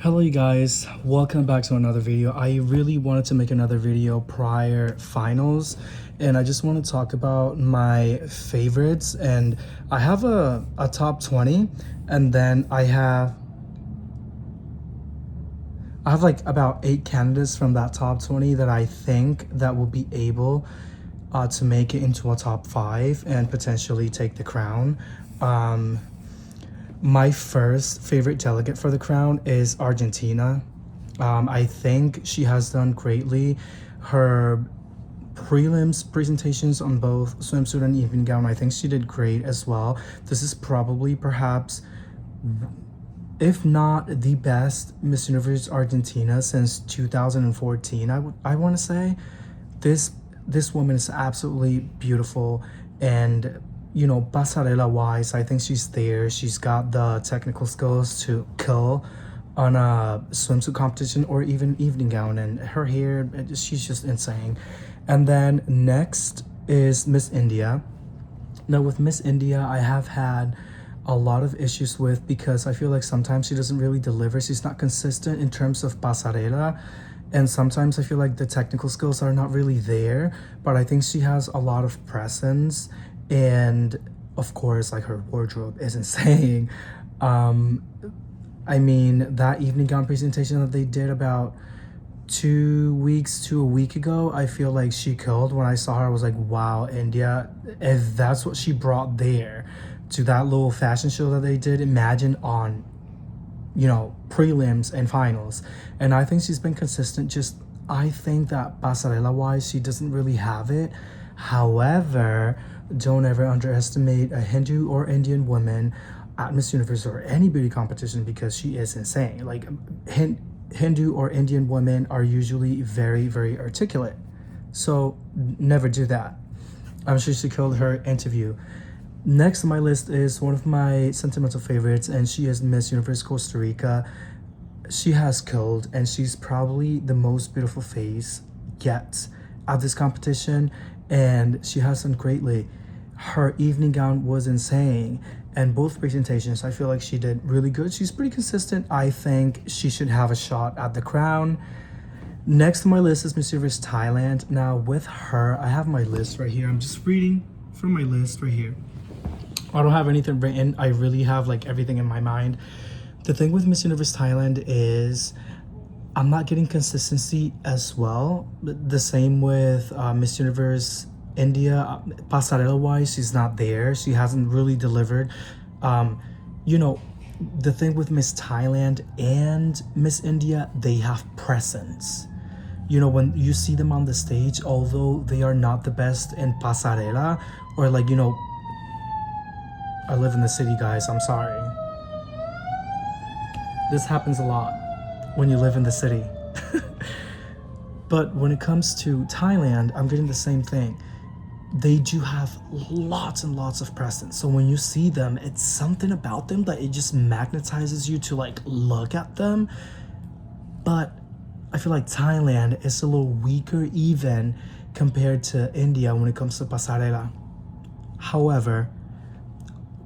Hello you guys, welcome back to another video. I really wanted to make another video prior finals and I just want to talk about my favorites, and I have a top 20 and then I have like about 8 candidates from that top 20 that I think that will be able to make it into a top 5 and potentially take the crown. My first favorite delegate for the crown is Argentina. I think she has done greatly. Her prelims presentations on both swimsuit and evening gown, I think she did great as well. This is probably perhaps, if not the best Miss Universe Argentina since 2014, I want to say. This woman is absolutely beautiful, and you know, pasarela wise, I think she's there. She's got the technical skills to kill on a swimsuit competition or even evening gown, and her hair, she's just insane. And then next is Miss India. Now with Miss India, I have had a lot of issues with, because I feel like sometimes she doesn't really deliver. She's not consistent in terms of pasarela, and sometimes I feel like the technical skills are not really there, but I think she has a lot of presence. And of course, like, her wardrobe is insane. I mean, that evening gown presentation that they did about 2 weeks to a week ago, I feel like she killed. When I saw her, I was like, wow, India, if that's what she brought there to that little fashion show that they did, imagine on, you know, prelims and finals. And I think she's been consistent. Just, I think that pasarela wise, she doesn't really have it. However, don't ever underestimate a Hindu or Indian woman at Miss Universe or any beauty competition, because she is insane. Like, Hindu or Indian women are usually very, very articulate. So never do that. I'm sure she killed her interview. Next on my list is one of my sentimental favorites, and she is Miss Universe Costa Rica. She has killed, and she's probably the most beautiful face yet at this competition, and she has done greatly. Her evening gown was insane, and both presentations, I feel like she did really good. She's pretty consistent. I think she should have a shot at the crown. Next on my list is Miss Universe Thailand. Now with her, I have my list right here. I'm just reading from my list right here. I don't have anything written. I really have like everything in my mind. The thing with Miss Universe Thailand is I'm not getting consistency as well. The same with Miss Universe India. Pasarela wise, she's not there. She hasn't really delivered. You know, the thing with Miss Thailand and Miss India, they have presence. You know, when you see them on the stage, although they are not the best in pasarela, or like, you know, I live in the city, guys, I'm sorry. This happens a lot when you live in the city. But when it comes to Thailand, I'm getting the same thing. They do have lots and lots of presence. So when you see them, it's something about them that it just magnetizes you to like look at them. But I feel like Thailand is a little weaker even compared to India when it comes to pasarela. However,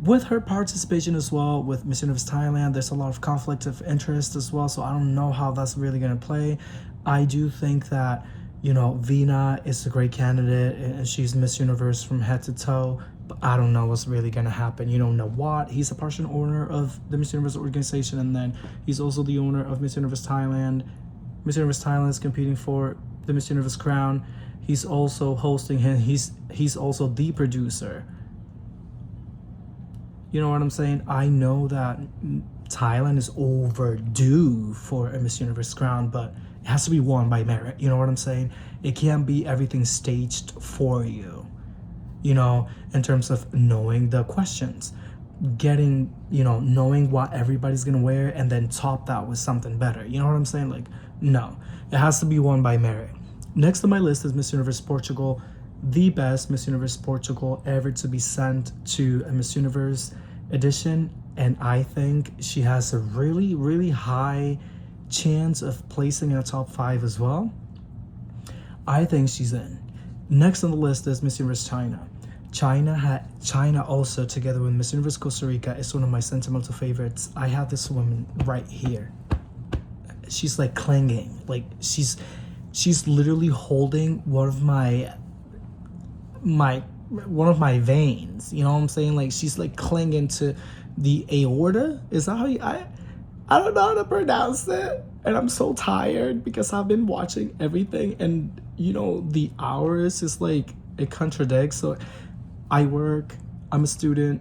with her participation as well with Miss Universe Thailand, there's a lot of conflict of interest as well, so I don't know how that's really going to play. I do think that, you know, Veena is a great candidate, and she's Miss Universe from head to toe, but I don't know what's really going to happen. You know, Nawat, he's a partial owner of the Miss Universe organization, and then he's also the owner of Miss Universe Thailand. Miss Universe Thailand is competing for the Miss Universe crown. He's also hosting him. He's also the producer. You know what I'm saying? I know that Thailand is overdue for a Miss Universe crown, but it has to be won by merit. You know what I'm saying? It can't be everything staged for you, you know, in terms of knowing the questions, getting, you know, knowing what everybody's going to wear and then top that with something better. You know what I'm saying? Like, no, it has to be won by merit. Next on my list is Miss Universe Portugal. The best Miss Universe Portugal ever to be sent to a Miss Universe edition, and I think she has a really, really high chance of placing in a top 5 as well. I think she's in. Next on the list is Miss Universe China. China also, together with Miss Universe Costa Rica, is one of my sentimental favorites. I have this woman right here. she's like clinging, like she's literally holding one of my veins, you know what I'm saying? Like she's like clinging to the aorta. Is that how you I don't know how to pronounce it, and I'm so tired because I've been watching everything, and you know the hours is like it contradicts. So I work, I'm a student,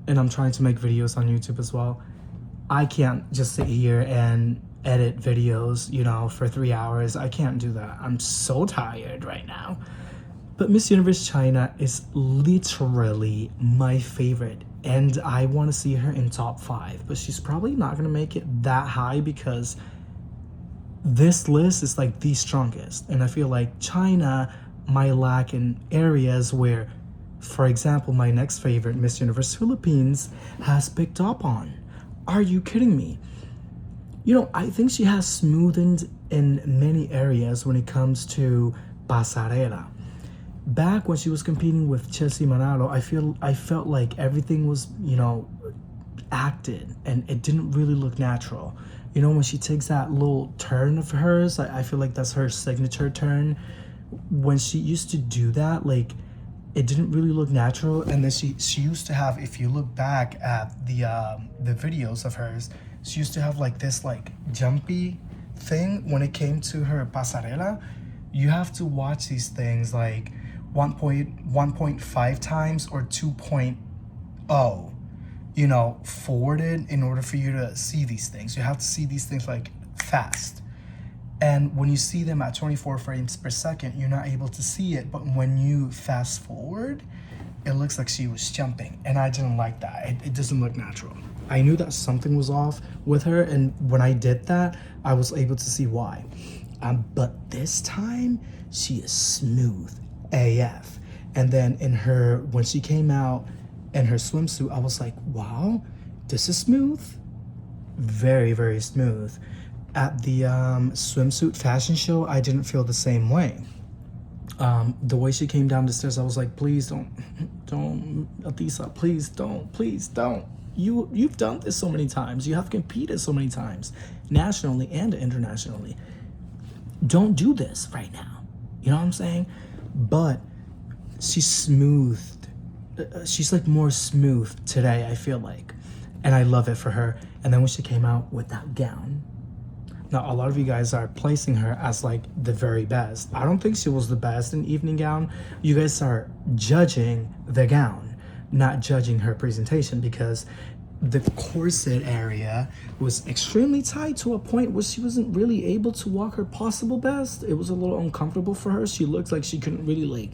and I'm trying to make videos on YouTube as well. I can't just sit here and edit videos, you know, for 3 hours. I can't do that. I'm so tired right now. But Miss Universe China is literally my favorite, and I want to see her in top 5, but she's probably not going to make it that high because this list is like the strongest, and I feel like China might lack in areas where, for example, my next favorite, Miss Universe Philippines, has picked up on. Are you kidding me? You know, I think she has smoothened in many areas when it comes to pasarela. Back when she was competing with Chelsea Manalo, I felt like everything was, you know, acted, and it didn't really look natural. You know, when she takes that little turn of hers, I feel like that's her signature turn. When she used to do that, like, it didn't really look natural. And then she used to have, if you look back at the videos of hers, she used to have like this like jumpy thing when it came to her pasarela. You have to watch these things like 1.5 times or 2.0, you know, forwarded in order for you to see these things. You have to see these things like fast. And when you see them at 24 frames per second, you're not able to see it. But when you fast forward, it looks like she was jumping. And I didn't like that. It doesn't look natural. I knew that something was off with her. And when I did that, I was able to see why. But this time, she is smooth AF. And then when she came out in her swimsuit, I was like, wow, this is smooth. Very, very smooth. At the swimsuit fashion show, I didn't feel the same way. The way she came down the stairs, I was like, please don't, Atisa, please don't. You've done this so many times. You have competed so many times, nationally and internationally. Don't do this right now. You know what I'm saying? But she's smoothed. She's like more smooth today, I feel like. And I love it for her. And then when she came out with that gown, now, a lot of you guys are placing her as like the very best. I don't think she was the best in evening gown. You guys are judging the gown, not judging her presentation, because the corset area was extremely tight to a point where she wasn't really able to walk her possible best. It was a little uncomfortable for her. She looked like she couldn't really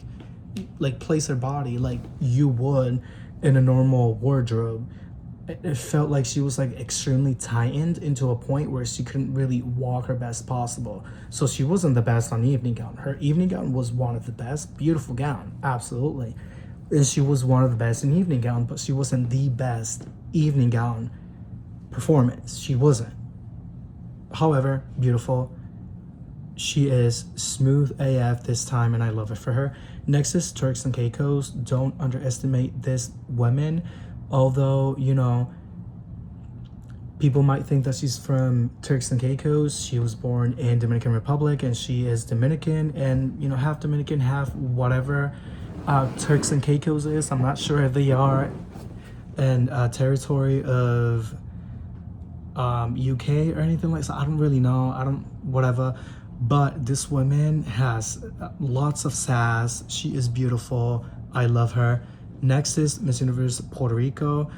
like place her body like you would in a normal wardrobe. It felt like she was like extremely tightened into a point where she couldn't really walk her best possible. So she wasn't the best on the evening gown. Her evening gown was one of the best. Beautiful gown, absolutely. And she was one of the best in evening gown, but she wasn't the best evening gown performance. She wasn't. However, beautiful. She is smooth AF this time, and I love it for her. Next is Turks and Caicos. Don't underestimate this woman. Although, you know, people might think that she's from Turks and Caicos. She was born in Dominican Republic, and she is Dominican, and, you know, half Dominican, half whatever Turks and Caicos is. I'm not sure if they are in territory of UK or anything like that. I don't really know. Whatever. But this woman has lots of sass. She is beautiful. I love her. Next is Miss Universe Puerto Rico.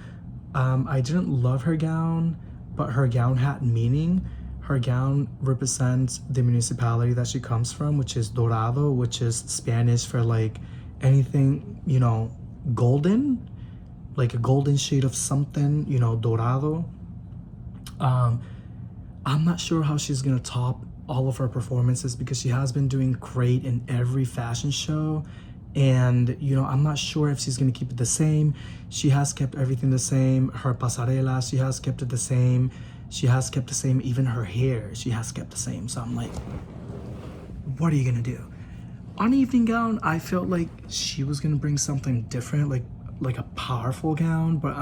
I didn't love her gown, but her gown had meaning. Her gown represents the municipality that she comes from, which is Dorado, which is Spanish for like anything, you know, golden, like a golden shade of something, you know, Dorado. I'm not sure how she's gonna top all of her performances because she has been doing great in every fashion show. And, you know, I'm not sure if she's going to keep it the same. She has kept everything the same. Her pasarela, she has kept it the same. She has kept the same. Even her hair, she has kept the same. So I'm like, what are you going to do? On evening gown, I felt like she was going to bring something different, like a powerful gown. But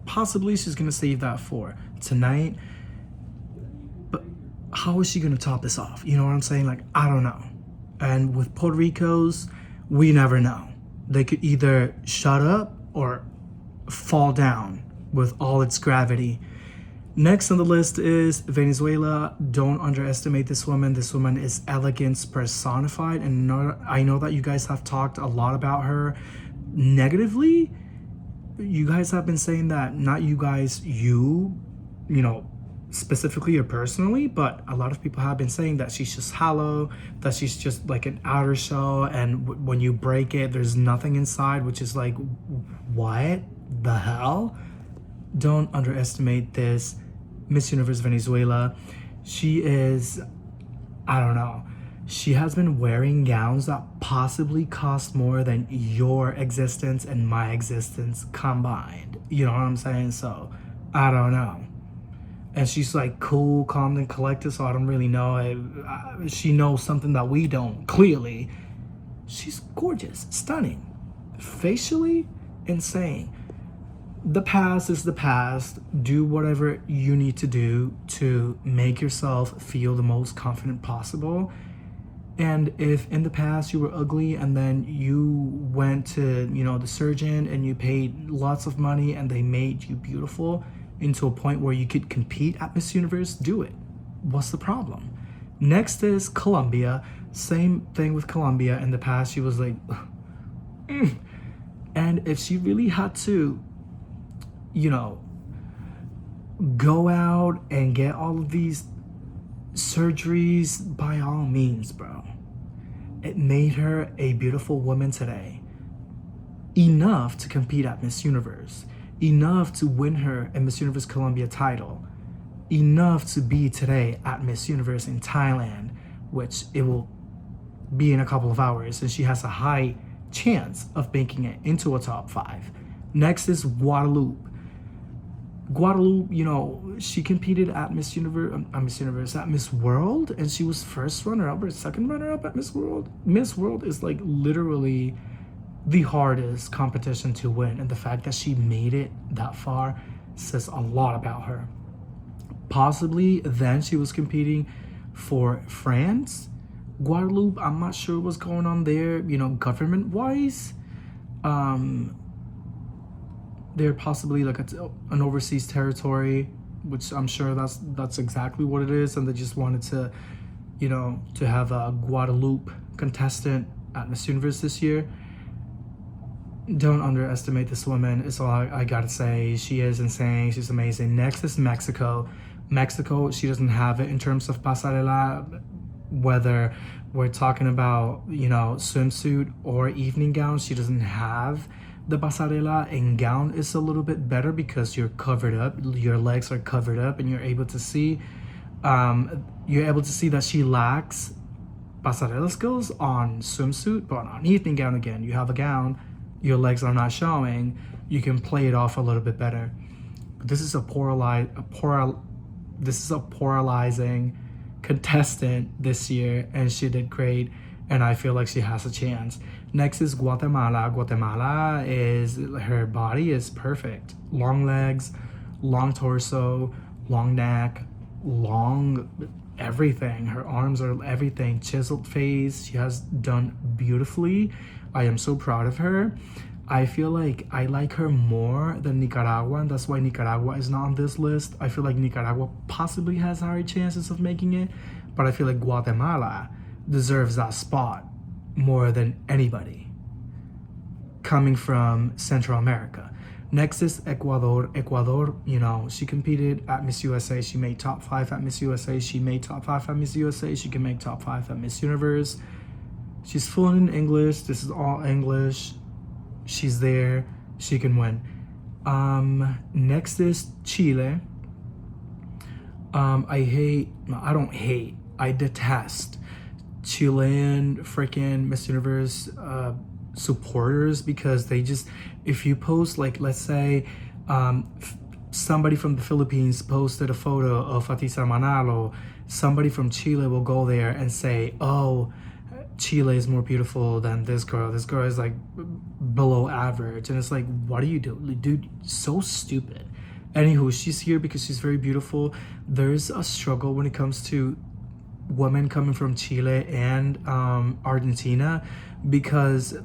possibly she's going to save that for tonight. But how is she gonna top this off? You know what I'm saying? Like, I don't know. And with Puerto Rico's, we never know. They could either shut up or fall down with all its gravity. Next on the list is Venezuela. Don't underestimate this woman. This woman is elegance personified, and I know that you guys have talked a lot about her negatively. You guys have been saying that, not you guys, you know, specifically or personally, but a lot of people have been saying that she's just hollow, that she's just like an outer shell, and when you break it, there's nothing inside, which is like, what the hell? Don't underestimate this Miss Universe Venezuela. She is, I don't know, she has been wearing gowns that possibly cost more than your existence and my existence combined. You know what I'm saying? So, I don't know. And she's like cool, calm, and collected, so I don't really know. She knows something that we don't, clearly. She's gorgeous, stunning, facially insane. The past is the past. Do whatever you need to do to make yourself feel the most confident possible. And if in the past you were ugly and then you went to, you know, the surgeon and you paid lots of money and they made you beautiful into a point where you could compete at Miss Universe, do it. What's the problem? Next is Colombia. Same thing with Colombia. In the past, she was like, and if she really had to, you know, go out and get all of these surgeries, by all means, bro. It made her a beautiful woman today. Enough to compete at Miss Universe. Enough to win her a Miss Universe Colombia title. Enough to be today at Miss Universe in Thailand, which it will be in a couple of hours, and she has a high chance of making it into a top 5. Next is Guadalupe. Guadalupe, you know, she competed at Miss Universe, at Miss World, and she was first runner-up or second runner-up at Miss World. Miss World is like literally the hardest competition to win, and the fact that she made it that far says a lot about her. Possibly then she was competing for France. Guadalupe, I'm not sure what's going on there, you know, government-wise. They're possibly like an overseas territory, which I'm sure that's exactly what it is, and they just wanted to, you know, to have a Guadalupe contestant at Miss Universe this year. Don't underestimate this woman, is all I gotta say. She is insane, she's amazing. Next is Mexico. Mexico, she doesn't have it in terms of pasarela, whether we're talking about, you know, swimsuit or evening gown. She doesn't have the pasarela, and gown is a little bit better because you're covered up, your legs are covered up, and you're able to see that she lacks pasarela skills on swimsuit, but on evening gown, again, you have a gown, your legs are not showing, you can play it off a little bit better. But this is a polarizing contestant this year, and she did great, and I feel like she has a chance. Next is Guatemala. Guatemala is, her body is perfect. Long legs, long torso, long neck, long everything. Her arms are everything. Chiseled face. She has done beautifully. I am so proud of her. I feel like I like her more than Nicaragua, and that's why Nicaragua is not on this list. I feel like Nicaragua possibly has higher chances of making it, but I feel like Guatemala deserves that spot more than anybody coming from Central America. Next is Ecuador. Ecuador, you know, she competed at Miss USA. She made top 5 at Miss USA. She made top 5 at Miss USA. She can make top 5 at Miss Universe. She's fluent in English. This is all English. She's there. She can win. Next is Chile. I detest Chilean freaking Miss Universe supporters, because they just, if you post, like, let's say somebody from the Philippines posted a photo of Fatisa Manalo, somebody from Chile will go there and say, oh, Chile is more beautiful than this girl is like below average, and it's like, what do you do, dude? So stupid. Anywho, she's here because she's very beautiful. There's a struggle when it comes to women coming from Chile and Argentina, because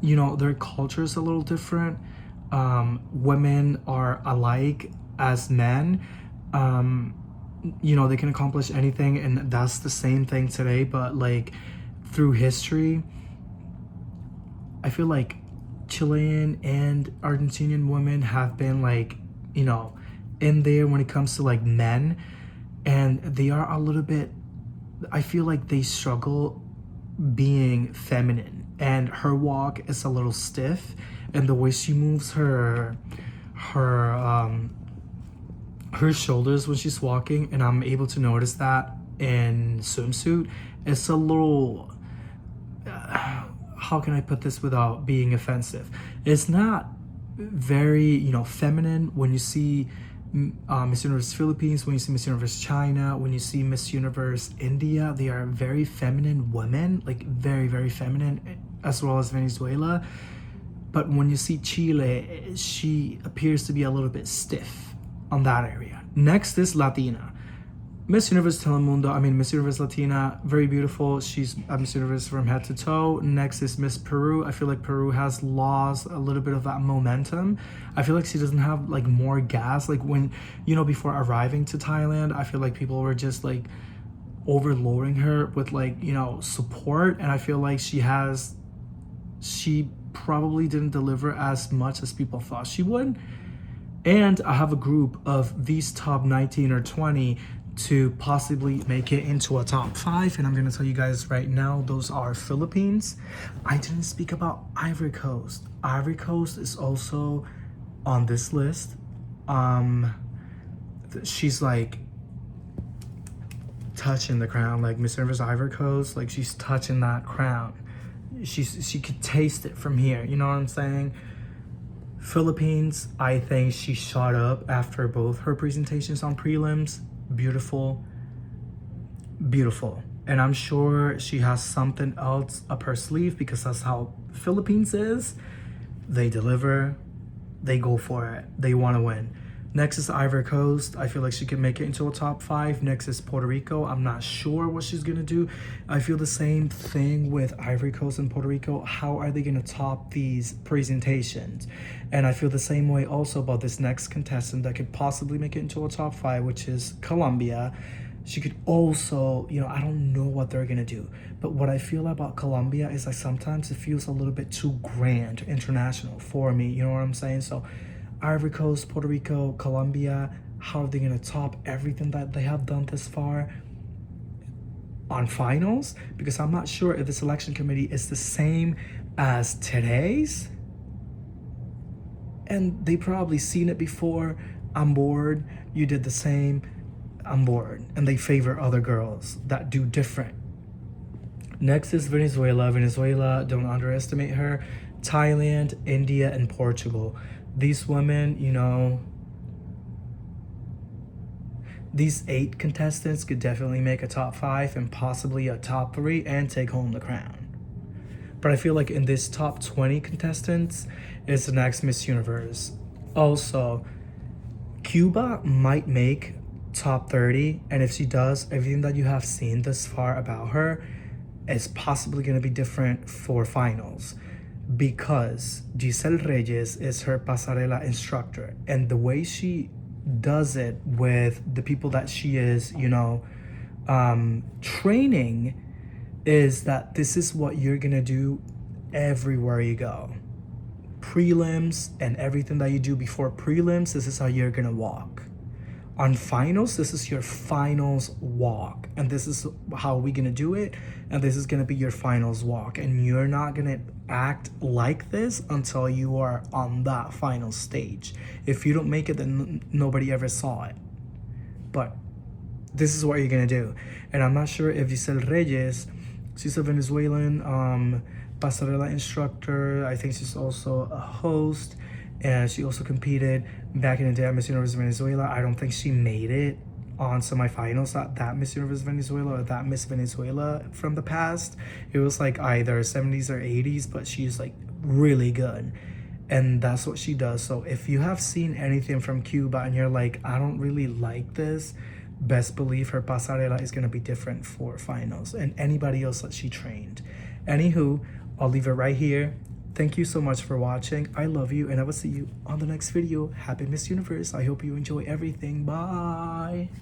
you know their culture is a little different. Women are alike as men. You know, they can accomplish anything, and that's the same thing today, but like through history, I feel like Chilean and Argentinian women have been like, you know, in there when it comes to like men, and they are a little bit, I feel like they struggle being feminine, and her walk is a little stiff, and the way she moves her shoulders when she's walking, and I'm able to notice that in swimsuit, it's a little how can I put this without being offensive? It's not very, you know, feminine when you see Miss Universe Philippines, when you see Miss Universe China, when you see Miss Universe India. They are very feminine women, like very, very feminine, as well as Venezuela. But when you see Chile, she appears to be a little bit stiff on that area. Next is Latina. Miss Universe Miss Universe Latina, very beautiful. She's a Miss Universe from head to toe. Next is Miss Peru. I feel like Peru has lost a little bit of that momentum. I feel like she doesn't have like more gas. Like when, you know, before arriving to Thailand, I feel like people were just like overloading her with like, you know, support. And I feel like she probably didn't deliver as much as people thought she would. And I have a group of these top 19 or 20 to possibly make it into a top 5, and I'm gonna tell you guys right now, those are Philippines. I didn't speak about Ivory Coast. Ivory Coast is also on this list. She's like touching the crown, like Miss Universe Ivory Coast, like she's touching that crown. She could taste it from here, you know what I'm saying? Philippines, I think she shot up after both her presentations on prelims. Beautiful, beautiful. And I'm sure she has something else up her sleeve, because that's how Philippines is. They deliver, they go for it, they want to win. Next is Ivory Coast. I feel like she can make it into a top 5. Next is Puerto Rico. I'm not sure what she's gonna do. I feel the same thing with Ivory Coast and Puerto Rico. How are they gonna top these presentations? And I feel the same way also about this next contestant that could possibly make it into a top 5, which is Colombia. She could also, you know, I don't know what they're gonna do, but what I feel about Colombia is like sometimes it feels a little bit too grand, international for me, you know what I'm saying? So Ivory Coast, Puerto Rico, Colombia, how are they going to top everything that they have done this far on finals? Because I'm not sure if the selection committee is the same as today's. And they probably seen it before. I'm bored. You did the same. I'm bored. And they favor other girls that do different. Next is Venezuela. Venezuela, don't underestimate her. Thailand, India, and Portugal. These women, you know, these 8 contestants could definitely make a top 5 and possibly a top 3 and take home the crown. But I feel like in this top 20 contestants is the next Miss Universe. Also, Cuba might make top 30, and if she does, everything that you have seen thus far about her is possibly going to be different for finals. Because Giselle Reyes is her pasarela instructor, and the way she does it with the people that she is, you know, training, is that this is what you're gonna do everywhere you go. Prelims and everything that you do before prelims, this is how you're gonna walk. On finals, this is your finals walk, and this is how we're gonna do it, and this is gonna be your finals walk, and you're not gonna act like this until you are on that final stage. If you don't make it, then nobody ever saw it. But this is what you're gonna do. And I'm not sure if Giselle Reyes, she's a Venezuelan pasarela instructor. I think she's also a host, and she also competed back in the day at Miss Universe Venezuela. I don't think she made it on semifinals at that Miss Universe Venezuela or that Miss Venezuela from the past. It was like either 70s or 80s, but she's like really good. And that's what she does. So if you have seen anything from Cuba and you're like, I don't really like this, best believe her pasarela is going to be different for finals and anybody else that she trained. Anywho, I'll leave it right here. Thank you so much for watching. I love you, and I will see you on the next video. Happy Miss Universe. I hope you enjoy everything. Bye.